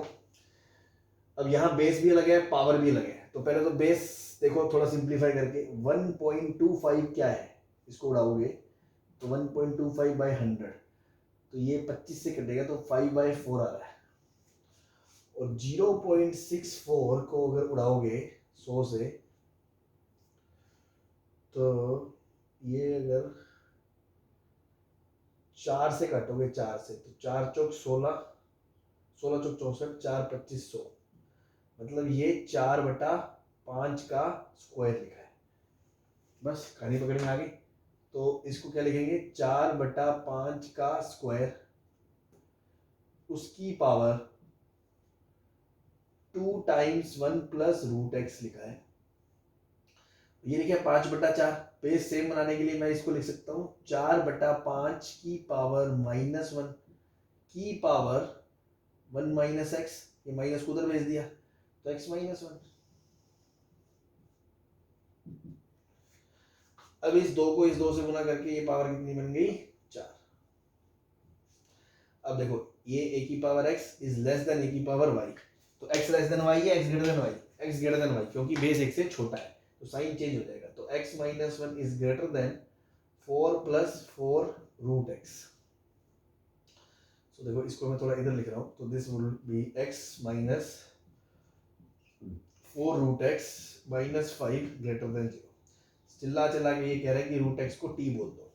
अब यहाँ बेस भी अलग है पावर भी अलग है। तो पहले तो बेस देखो थोड़ा सिंप्लीफाई करके 1.25 क्या है, इसको उड़ाओगे तो 1.25 बाई 100 तो ये 25 से कटेगा तो 5/4 आ रहा है। और 0.64 को अगर उड़ाओगे 100 से तो ये अगर 4 से काटोगे 4 से तो 4 चौक 16, 16 चौक 64, 4 25 100, मतलब ये 4/5 का स्क्वायर लिखा है। बस कहानी पकड़ में आ गई। तो इसको क्या लिखेंगे 4/5 का स्क्वायर उसकी power 2 times 1 plus root x लिखा है। ये लिखा 5/4। बेस सेम बनाने के लिए मैं इसको लिख सकता हूँ 4/5 की पावर माइनस 1 की पावर 1 माइनस एक्स, ये माइनस को उधर भेज दिया तो x माइनस 1। अब इस 2 को इस 2 से गुना करके ये पावर कितनी बन गई 4। अब देखो ये a की power x is less than a की पावर y, तो x लेस देन y है x greater then y, x greater then y क्योंकि बेस 1 से छोटा है तो साइन चेंज हो जाएगा। तो x minus 1 is greater than 4 plus 4 root x. तो देखो इसको मैं थोड़ा इधर लिख रहा हूँ तो this will be x minus 4 root x minus 5 greater than 0। चिल्ला चिल्ला के ये कह रहा है कि रूट एक्स को t बोल दो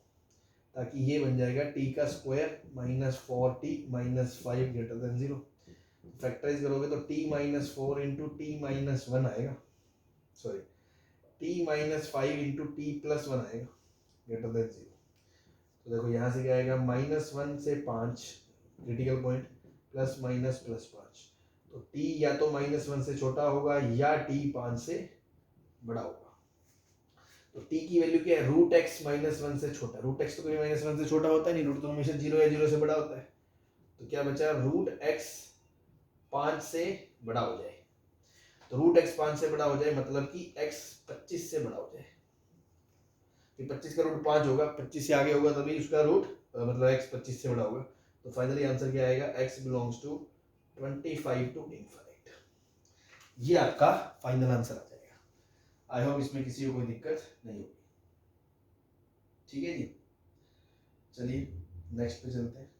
ताकि ये बन जाएगा t का square minus 4t minus 5 greater than 0। Factorise करोगे तो t minus 4 into T minus 1 आएगा, sorry t minus 5 into T plus 1 आएगा ग्रेटर देन 0। तो देखो यहाँ से क्या आएगा -1 से 5 critical point plus minus plus 5, तो t या तो -1 से छोटा होगा या t 5 से बड़ा होगा। तो t की वैल्यू क्या है रूट एक्स माइनस 1 से छोटा, रूट एक्स तो कभी -1 से छोटा होता है नहीं, रूट तो हमेशा 0 या 0 से बड़ा होता है। तो क्या बचा रूट एक्स 5 से बड़ा हो जाए, तो रूट एक्स 5 से बड़ा हो जाए मतलब कि x 25 से बड़ा हो जाए। 25 का रूट 5 होगा, 25 से आगे होगा तभी उसका रूट मतलब x 25 से बड़ा होगा। तो फाइनली आंसर क्या आएगा x belongs to 25 to infinite. ये आपका फाइनल आंसर आ जाएगा। आई होप इसमें किसी को कोई दिक्कत नहीं होगी। ठीक है जी, चलिए नेक्स्ट पे चलते हैं।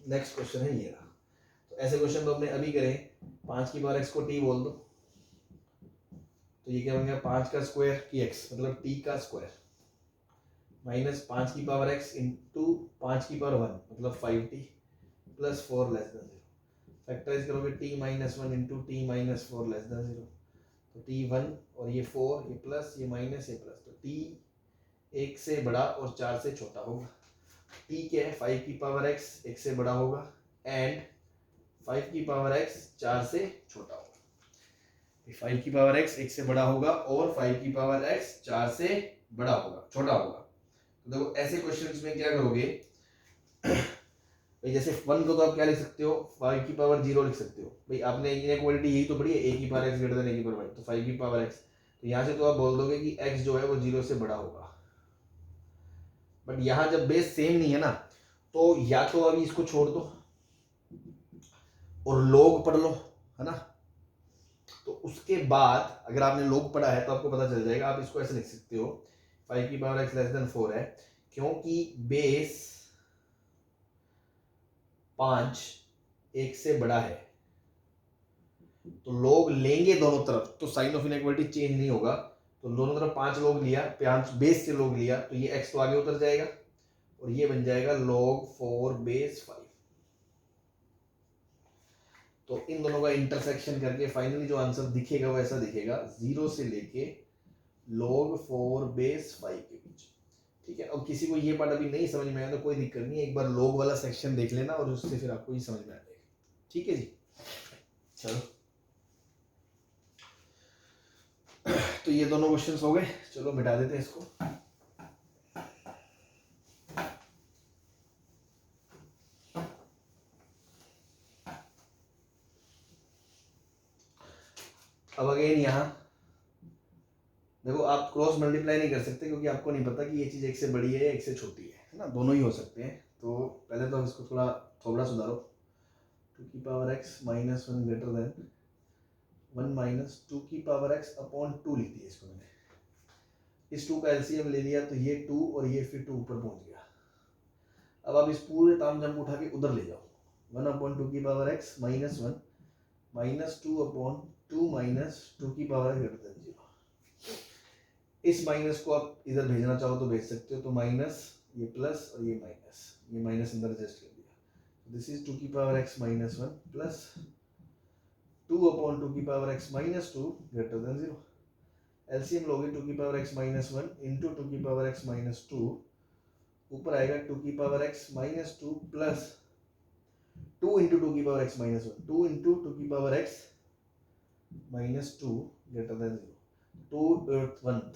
नेक्स्ट क्वेश्चन है ये रहा। तो ऐसे क्वेश्चन तो हमने अभी करे, 5 की पावर x को t बोल दो तो ये क्या बन गया 5 का स्क्वायर की x मतलब t का स्क्वायर माइनस 5 की पावर x इंटू 5 की पावर 1 मतलब 5t plus 4 less than 0। Factorise करोगे t minus 1 into T minus 4 less than 0, तो t 1 और ये 4 ये प्लस ये माइनस ये प्लस, तो t 1 से बड़ा और 4 से छोटा होगा। t क्या है 5 की पावर x 1 से बड़ा होगा एंड 5 की पावर x 4 से छोटा होगा। 5 की पावर x 1 से बड़ा होगा और 5 की पावर x 4 से बड़ा होगा, छोटा होगा। तो देखो ऐसे क्वेश्चंस में क्या करोगे भाई, जैसे 1 को तो आप क्या लिख सकते हो 5 की पावर 0 लिख सकते हो। भाई आपने इनइक्वालिटी यही तो पढ़ी है, a की power x greater then a की पावर y, तो 5 की पावर x, तो यहाँ से तो आप बोल दोगे कि x जो है वो 0 से बड़ा होगा। बट यहाँ जब बेस सेम नहीं है ना, तो या तो अभी इसको छोड़ दो और log पढ़ लो, है ना। तो उसके बाद अगर आपने log पढ़ा है तो आपको पता चल जाएगा। आप इसको ऐसे लिख सकते हो 5 की पावर x लेस देन 4 है, क्योंकि बेस 5 1 से बड़ा है, तो लोग लेंगे दोनों तरफ, तो साइन ऑफ इनइक्वालिटी चेंज नहीं होगा। तो दोनों तरफ 5 लोग लिया, 5 बेस से लोग लिया, तो ये x तो आगे उतर जाएगा और ये बन जाएगा log 4 बेस 5। तो इन दोनों का इंटरसेक्शन करके फाइनली जो आंसर दिखेगा वो ऐसा दिखेगा, 0 से लेके log 4 बेस 5 के बीच। ठीक है, अब किसी को ये पार्ट अभी नहीं समझ में आया तो कोई दिक्कत नहीं है, एक बार log वाला सेक्शन देख लेना और उससे फिर आपको ये समझ में आ जाएगा। ठीक है जी, चलो तो ये दोनों क्वेश्चंस हो गए, चलो मिटा देते हैं इसको। अब अगेन यहाँ देखो, आप क्रॉस मल्टीप्लाई नहीं कर सकते क्योंकि आपको नहीं पता कि ये चीज एक से बड़ी है या एक से छोटी है ना, दोनों ही हो सकते हैं। तो पहले तो इसको थोड़ा सुधारो, 2 की power x minus 1 greater than 1 minus 2 की पावर x अपॉन 2 लिख दिया इसको मैंने। इस 2 का एलसीएम ले लिया तो ये 2 और ये फिर 2 ऊपर पहुंच गया। अब आप इस पूरे तामझाम को उठा के उधर ले जाओ, 1 अपॉन 2 की power x minus 1 minus 2 upon 2 minus 2 की पावर x ग्रेटर देन 0। इस माइनस को आप इधर भेजना चाहो तो भेज सकते हो, तो माइनस ये प्लस और ये माइनस अंदर एडजस्ट कर दिया। दिस इज 2 की power x minus 1 plus 2 upon 2 की power x minus 2 greater than 0। LCM लोगे 2 की पावर x माइनस 1 इंटू 2 की पावर x माइनस 2, ऊपर आएगा 2 की power x minus 2 plus 2 into 2 की पावर x माइनस 1, 2 इंटू 2 की power x minus 2 greater than 0,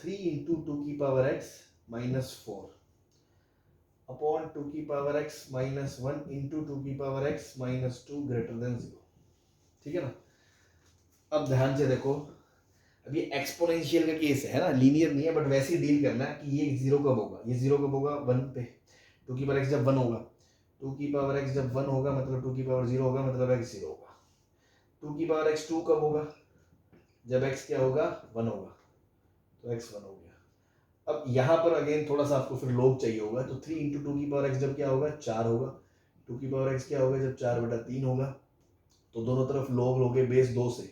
3 into 2 की पावर x माइनस 4 अपॉन 2 की पावर x माइनस 1 इंटू 2 की power x minus 2 greater than 0। ठीक है ना। अब ध्यान से देखो, अब ये एक्सपोनेंशियल का केस है ना, लीनियर नहीं है, बट वैसे ही डील करना है कि ये 0 कब होगा, ये 0 कब होगा 1 पे। 2 की पावर x जब 1 होगा, 2 की पावर x जब 1 होगा मतलब 2 की पावर 0 होगा, मतलब x 0 होगा। 2 की पावर x 2 कब होगा, जब x क्या होगा 1 होगा, तो x 1 हो गया। अब यहाँ पर अगेन थोड़ा सा आपको फिर log चाहिए होगा, तो 3 इंटू 2 की पावर x जब क्या होगा 4 होगा, 2 की पावर x क्या होगा जब 4/3 होगा, तो दोनों तरफ log लोगे बेस 2 से,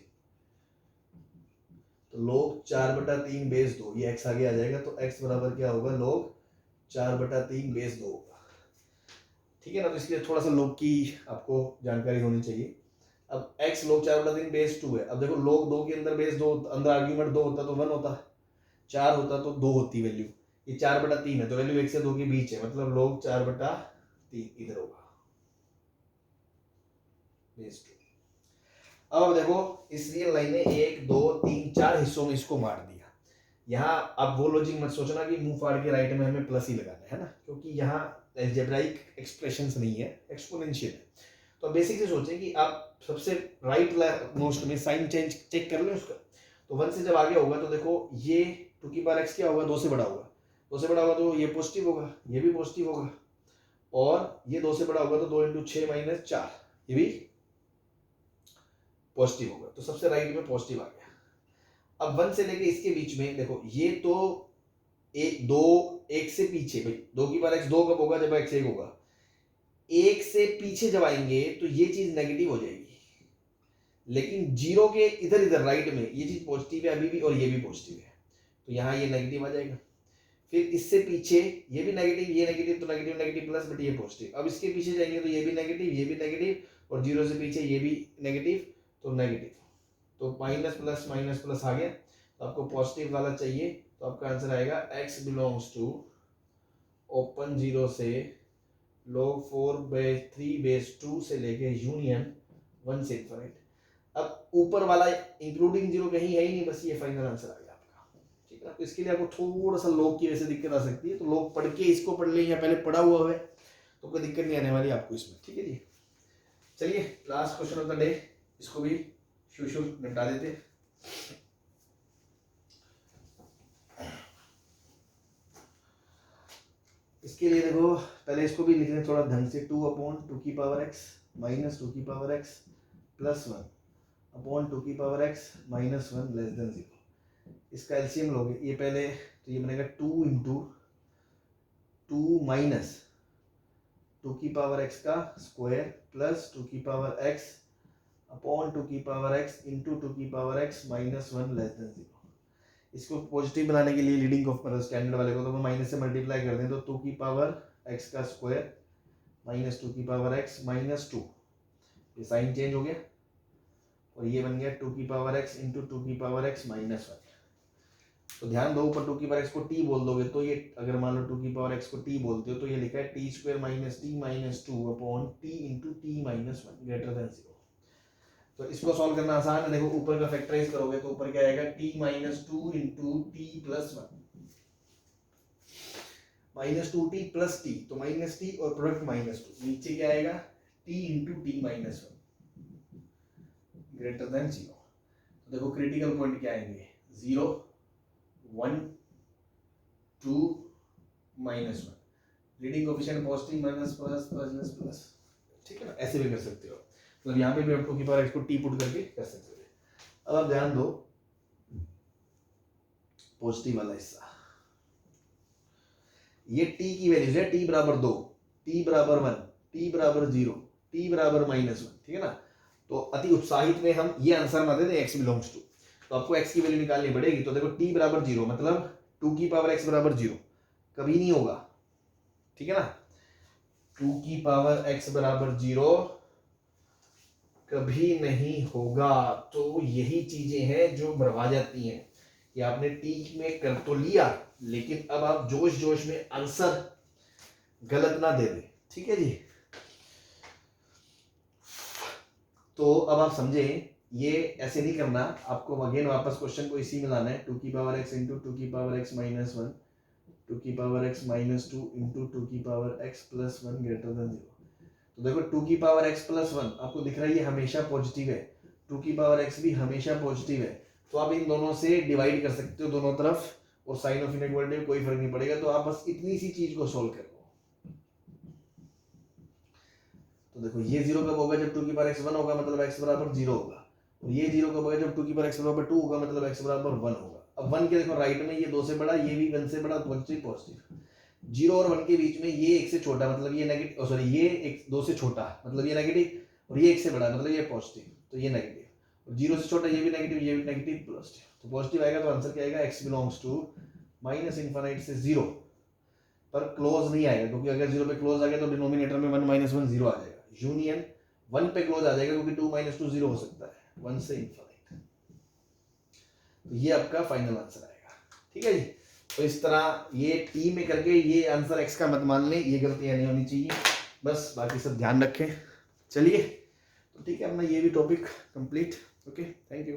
तो log 4/3 बेस 2, ये x आगे आ जाएगा, तो x बराबर क्या होगा log 4/3 बेस 2 होगा। ठीक है ना, तो इसलिए थोड़ा सा log की आपको जानकारी होनी चाहिए। अब x log 4/3 बेस 2 है, अब देखो log 2 के अंदर बेस 2, अंदर आर्ग्यूमेंट 2 होता तो 1 होता, 4 होता तो 2 होती वैल्यू, ये 4/3 है तो वैल्यू 1 से 2 के बीच है, मतलब log 4/3 इधर होगा बेस 2। अब देखो इस रियल लाइन ने 1 2 3 4 हिस्सों में इसको बांट दिया। यहाँ अब वो लॉजिक मत सोचना कि मुंह फाड़ के राइट में हमें प्लस ही लगाना है ना, क्योंकि यहाँ अलजेब्राइक एक्सप्रेशंस नहीं है, एक्सपोनेंशियल है। तो बेसिक से सोचें कि आप सबसे राइट मोस्ट में साइन चेंज चेक कर लें उसका, तो 1 से जब आगे होगा तो देखो ये 2 की पावर x क्या होगा 2 से बड़ा होगा, 2 से बड़ा होगा तो ये पॉजिटिव होगा, ये भी पॉजिटिव होगा, और ये 2 से बड़ा होगा तो 2 इंटू 6 माइनस 4 ये भी पॉजिटिव होगा, तो सबसे राइट में पॉजिटिव आ गया। अब 1 से लेके इसके बीच में देखो, ये तो एक 2 1 से पीछे, भाई 2 की पावर x 2 कब होगा जब x 1 होगा, 1 से पीछे जब आएंगे तो ये चीज नेगेटिव हो जाएगी, लेकिन 0 के इधर इधर राइट में ये चीज पॉजिटिव है अभी भी और ये भी पॉजिटिव है, तो यहाँ ये नेगेटिव आ जाएगा। फिर इससे पीछे ये भी नेगेटिव, ये नेगेटिव, तो नेगेटिव नेगेटिव प्लस, बट ये पॉजिटिव। अब इसके पीछे जाएंगे तो ये भी नेगेटिव, ये भी नेगेटिव, और 0 से पीछे ये भी नेगेटिव, तो नेगेटिव, तो माइनस प्लस आ गया, तो आपको पॉजिटिव वाला चाहिए, तो आपका आंसर आएगा x बिलोंग्स टू ओपन 0 से log 4/3/2 से लेके यूनियन 1 से इन्फिनिट। अब ऊपर वाला इंक्लूडिंग जीरो कहीं है ही नहीं, बस ये फाइनल आंसर आ गया आपका, ठीक है। तो इसके लिए आपको थोड़ा सा log की वजह से दिक्कत आ सकती है, तो log पढ़ के इसको पढ़ ले या पहले पढ़ा हुआ है तो कोई दिक्कत नहीं आने वाली आपको इसमें, ठीक है जी। चलिए last question of the day, इसको भी शू निपटा देते। इसके लिए देखो पहले इसको भी लिखने थोड़ा ढंग से, 2/2 minus 2 plus 1 upon 2 minus 1 less than 0। इसका एलसीएम लोगे, ये पहले तो ये बनेगा 2 इंटू 2 माइनस 2 का square plus 2 upon 2 into 2 minus 1 less than 0। इसको पॉजिटिव बनाने के लिए लीडिंग ऑफ मतलब स्टैंडर्ड वाले को तो मैं माइनस से मल्टीप्लाई कर दें, तो 2 का स्क्वायर माइनस 2 माइनस 2, ये साइन चेंज हो गया और ये बन गया 2 इंटू 2 माइनस 1। तो ध्यान दो ऊपर 2 को t बोल दोगे तो ये अगर मान लो 2 को t बोलते हो तो ये लिखा है t² minus t minus 2 upon t into t minus 1 greater than 0। तो इसको सॉल्व करना आसान है, देखो ऊपर का फैक्टराइज करोगे तो ऊपर क्या आएगा t minus 2 into t plus 1 minus 2t plus t, तो माइनस t और प्रोडक्ट माइनस 2, नीचे क्या आएगा t into t minus 1 greater than 0। तो देखो क्रिटिकल पॉइंट क्या आएंगे 0 1 2 minus 1, leading coefficient positive minus plus minus plus, ठीक है ना, ऐसे भी कर सकते हो। मतलब यहाँ पे भी आप 2 को t पुट करके कर सकते हो। अब आप ध्यान दो पॉजिटिव वाला हिस्सा, ये t की वैल्यूज है, t बराबर 2, t बराबर 1, t बराबर 0, t बराबर माइनस 1, ठीक है ना। तो अति उत्साहित में हम ये आंसर ना दे दें x बिलोंग्स टू, तो आपको x की वैल्यू निकालनी पड़ेगी। तो देखो t बराबर 0 मतलब 2 बराबर 0 कभी नहीं होगा, ठीक है ना, 2 बराबर 0 कभी नहीं होगा। तो यही चीजें हैं जो मरवा जाती हैं कि आपने टी में कर तो लिया लेकिन अब आप जोश जोश में आंसर गलत ना दे दे, ठीक है जी। तो अब आप समझे ये ऐसे नहीं करना, आपको अगेन वापस क्वेश्चन को इसी में लाना है, 2 into 2 minus 1 2 minus 2 into 2 plus 1 greater than 0। तो देखो 2 प्लस 1 आपको दिख रहा है ये हमेशा पॉजिटिव है, 2 भी हमेशा पॉजिटिव है, तो आप इन दोनों से डिवाइड कर सकते हो दोनों तरफ और साइन ऑफ इनइक्वालिटी कोई फर्क नहीं पड़ेगा। तो आप बस इतनी सी चीज को सोल्व कर लो। तो देखो ये 0 कब होगा जब 2 1 होगा मतलब x बराबर 0 होगा, और ये 0 कब होगा जब 2 बराबर 2 होगा मतलब x बराबर 1 होगा। अब 1 के देखो राइट में ये 2 से बड़ा, ये भी 1 से बड़ा, पॉजिटिव 0 और 1 के बीच में ये 1 से छोटा मतलब ये नेगेटिव, सॉरी ये 2 से छोटा मतलब ये नेगेटिव, और ये 1 से बड़ा मतलब ये पॉजिटिव तो ये नेगेटिव, और 0 से छोटा ये भी नेगेटिव, ये भी नेगेटिव, पॉजिटिव। तो पॉजिटिव आएगा तो आंसर क्या आएगा x belongs to minus infinite से 0 पर क्लोज नहीं आएगा, क्योंकि अगर 0 पे क्लोज आ गया तो डिनोमिनेटर में 1 माइनस 1 0 आ जाएगा, यूनियन 1 पे क्लोज आ जाएगा क्योंकि 2 माइनस 2 0 हो सकता है 1 से इनफाइनाइट। तो ये आपका फाइनल आंसर आएगा, ठीक है जी। तो इस तरह ये टी में करके ये आंसर x का मत मान लें, ये गलतियां नहीं होनी चाहिए, बस बाकी सब ध्यान रखें। चलिए तो ठीक है, अपना ये भी topic complete. Okay, thank you.